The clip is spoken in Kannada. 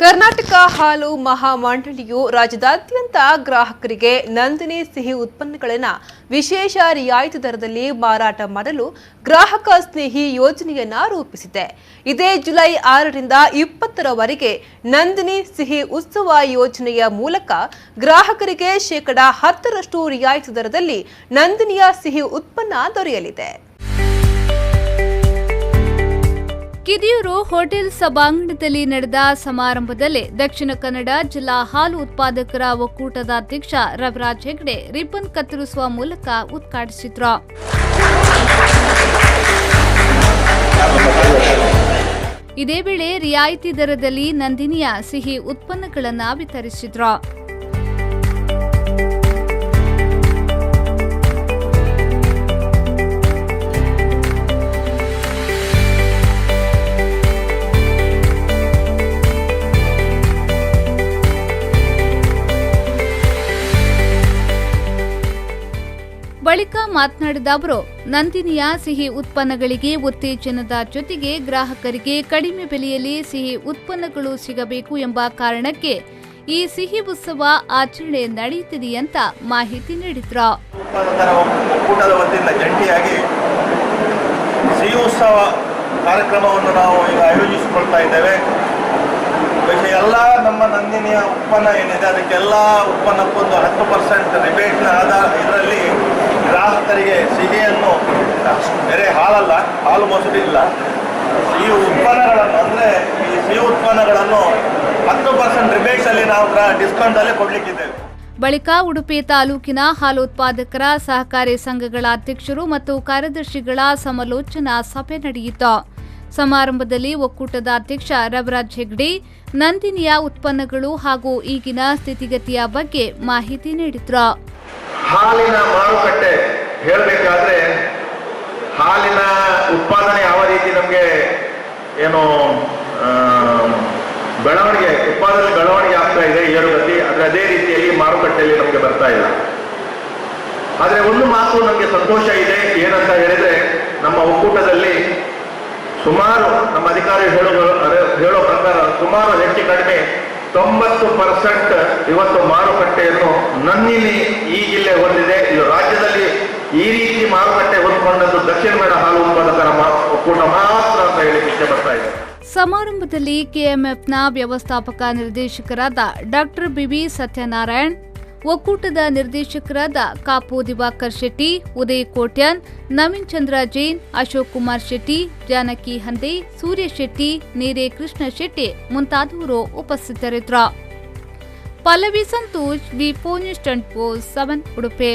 ಕರ್ನಾಟಕ ಹಾಲು ಮಹಾಮಂಡಳಿಯು ರಾಜ್ಯದಾದ್ಯಂತ ಗ್ರಾಹಕರಿಗೆ ನಂದಿನಿ ಸಿಹಿ ಉತ್ಪನ್ನಗಳನ್ನು ವಿಶೇಷ ರಿಯಾಯಿತಿ ದರದಲ್ಲಿ ಮಾರಾಟ ಮಾಡಲು ಗ್ರಾಹಕ ಸ್ನೇಹಿ ಯೋಜನೆಯನ್ನ ರೂಪಿಸಿದೆ. ಇದೇ ಜುಲೈ 6ರಿಂದ 20ರವರೆಗೆ ನಂದಿನಿ ಸಿಹಿ ಉತ್ಸವ ಯೋಜನೆಯ ಮೂಲಕ ಗ್ರಾಹಕರಿಗೆ ಶೇಕಡಾ 10ರಷ್ಟು ರಿಯಾಯಿತಿ ದರದಲ್ಲಿ ನಂದಿನಿಯ ಸಿಹಿ ಉತ್ಪನ್ನ ದೊರೆಯಲಿದೆ. ಕಿದಿಯೂರು ಹೋಟೆಲ್ ಸಭಾಂಗಣದಲ್ಲಿ ನಡೆದ ಸಮಾರಂಭದಲ್ಲಿ ದಕ್ಷಿಣ ಕನ್ನಡ ಜಿಲ್ಲಾ ಹಾಲು ಉತ್ಪಾದಕರ ಒಕ್ಕೂಟದ ಅಧ್ಯಕ್ಷ ರವಿರಾಜ್ ಹೆಗ್ಡೆ ರಿಬ್ಬನ್ ಕತ್ತರಿಸುವ ಮೂಲಕ ಉದ್ಘಾಟಿಸಿದ್ರು. ಇದೇ ವೇಳೆ ರಿಯಾಯಿತಿ ದರದಲ್ಲಿ ನಂದಿನಿಯ ಸಿಹಿ ಉತ್ಪನ್ನಗಳನ್ನು ವಿತರಿಸಿದ್ರು. ಬಳಿಕ ಮಾತನಾಡಿದ ಅವರು, ನಂದಿನಿಯ ಸಿಹಿ ಉತ್ಪನ್ನಗಳಿಗೆ ಉತ್ತೇಜನದ ಜೊತೆಗೆ ಗ್ರಾಹಕರಿಗೆ ಕಡಿಮೆ ಬೆಲೆಯಲ್ಲಿ ಸಿಹಿ ಉತ್ಪನ್ನಗಳು ಸಿಗಬೇಕು ಎಂಬ ಕಾರಣಕ್ಕೆ ಈ ಸಿಹಿ ಉತ್ಸವ ಆಚರಣೆ ನಡೆಯುತ್ತಿದೆ ಅಂತ ಮಾಹಿತಿ ನೀಡಿದ್ರು. ಒಕ್ಕೂಟದ ವತಿಯಿಂದ ಜಂಟಿಯಾಗಿ ಸಿಹಿ ಉತ್ಸವ ಕಾರ್ಯಕ್ರಮವನ್ನು ನಾವು ಈಗ ಆಯೋಜಿಸಿಕೊಳ್ತಾ ಇದ್ದೇವೆ. ಎಲ್ಲ ನಮ್ಮ ನಂದಿನಿಯ ಉತ್ಪನ್ನ ಏನಿದೆ ಅದಕ್ಕೆಲ್ಲ ಉತ್ಪನ್ನಕ್ಕೊಂದು 10% ರಿಬೇಟ್ನ ಇದರಲ್ಲಿ ಗ್ರಾಹಕರಿಗೆ ಸಿಹಿಯನ್ನು, ಬೇರೆ ಹಾಲಲ್ಲ, ಹಾಲು ಮೊಸರು ಇಲ್ಲ, ಈ ಉತ್ಪನ್ನಗಳನ್ನು ಅಂದರೆ ಈ ಸಿಹಿ ಉತ್ಪನ್ನಗಳನ್ನು 10% ರಿಬೇಟ್ಸಲ್ಲಿ ನಾವು ಡಿಸ್ಕೌಂಟಲ್ಲಿ ಕೊಡಲಿಕ್ಕಿದ್ದೇವೆ. ಬಳಿಕ ಉಡುಪಿ ತಾಲೂಕಿನ ಹಾಲು ಉತ್ಪಾದಕರ ಸಹಕಾರಿ ಸಂಘಗಳ ಅಧ್ಯಕ್ಷರು ಮತ್ತು ಕಾರ್ಯದರ್ಶಿಗಳ ಸಮಾಲೋಚನಾ ಸಭೆ ನಡೆಯಿತು. ಸಮಾರಂಭದಲ್ಲಿ ಒಕ್ಕೂಟದ ಅಧ್ಯಕ್ಷ ರವಿರಾಜ್ ಹೆಗ್ಡೆ ನಂದಿನಿಯ ಉತ್ಪನ್ನಗಳು ಹಾಗೂ ಈಗಿನ ಸ್ಥಿತಿಗತಿಯ ಬಗ್ಗೆ ಮಾಹಿತಿ ನೀಡಿದ್ರು. ಹಾಲಿನ ಮಾರುಕಟ್ಟೆ ಹೇಳಬೇಕಾದ್ರೆ ಹಾಲಿನ ಉತ್ಪಾದನೆ ಯಾವ ರೀತಿ ನಮಗೆ ಏನು ಬೆಳವಣಿಗೆ ಆಗ್ತಾ ಇದೆ ಏರುಗತಿ, ಆದರೆ ಅದೇ ರೀತಿಯಲ್ಲಿ ಮಾರುಕಟ್ಟೆಯಲ್ಲಿ ನಮಗೆ ಬರ್ತಾ ಇಲ್ಲ. ಆದರೆ ಒಂದು ಮಾತು ನಮಗೆ ಸಂತೋಷ ಇದೆ, ಏನಂತ ಹೇಳಿದ್ರೆ ನಮ್ಮ ಒಕ್ಕೂಟದಲ್ಲಿ ಸುಮಾರು ನಮ್ಮ ಅಧಿಕಾರಿ ಹೇಳೋ ಪ್ರಕಾರ ಸುಮಾರು ಹೆಚ್ಚು ಕಡಿಮೆ 90% ಇವತ್ತು ಮಾರುಕಟ್ಟೆಯನ್ನು ನಂದಿನಿ ಈಗಿಲ್ಲೇ ಹೊಂದಿದೆ. ಇದು ರಾಜ್ಯದಲ್ಲಿ ಈ ರೀತಿ ಮಾರುಕಟ್ಟೆ ಹೊಂದಿಕೊಂಡದ್ದು ದಕ್ಷಿಣ ಕನ್ನಡ ಹಾಲು ಉತ್ಪಾದಕರ ಒಕ್ಕೂಟ ಮಾತ್ರ ಅಂತ ಹೇಳಿ ಇಚ್ಛೆ ಬರ್ತಾ ಇದೆ. ಸಮಾರಂಭದಲ್ಲಿ ಕೆಎಂಎಫ್ನ ವ್ಯವಸ್ಥಾಪಕ ನಿರ್ದೇಶಕರಾದ ಡಾಕ್ಟರ್ ಬಿವಿ ಸತ್ಯನಾರಾಯಣ್, ಒಕ್ಕೂಟದ ನಿರ್ದೇಶಕರಾದ ಕಾಪು ದಿವಾಕರ್ ಶೆಟ್ಟಿ, ಉದಯ್ ಕೋಟ್ಯಾನ್, ನವೀನ್ ಚಂದ್ರ ಜೈನ್, ಅಶೋಕ್ ಕುಮಾರ್ ಶೆಟ್ಟಿ, ಜಾನಕಿ ಹಂದೆ, ಸೂರ್ಯ ಶೆಟ್ಟಿ, ನೀರೆ ಕೃಷ್ಣ ಶೆಟ್ಟಿ ಮುಂತಾದವರು ಉಪಸ್ಥಿತರಿದ್ದರು. ಪಲ್ಲವಿ ಸಂತೋಷ್, ವಿ4 ನ್ಯೂಸ್ 24/7 ಉಡುಪಿ.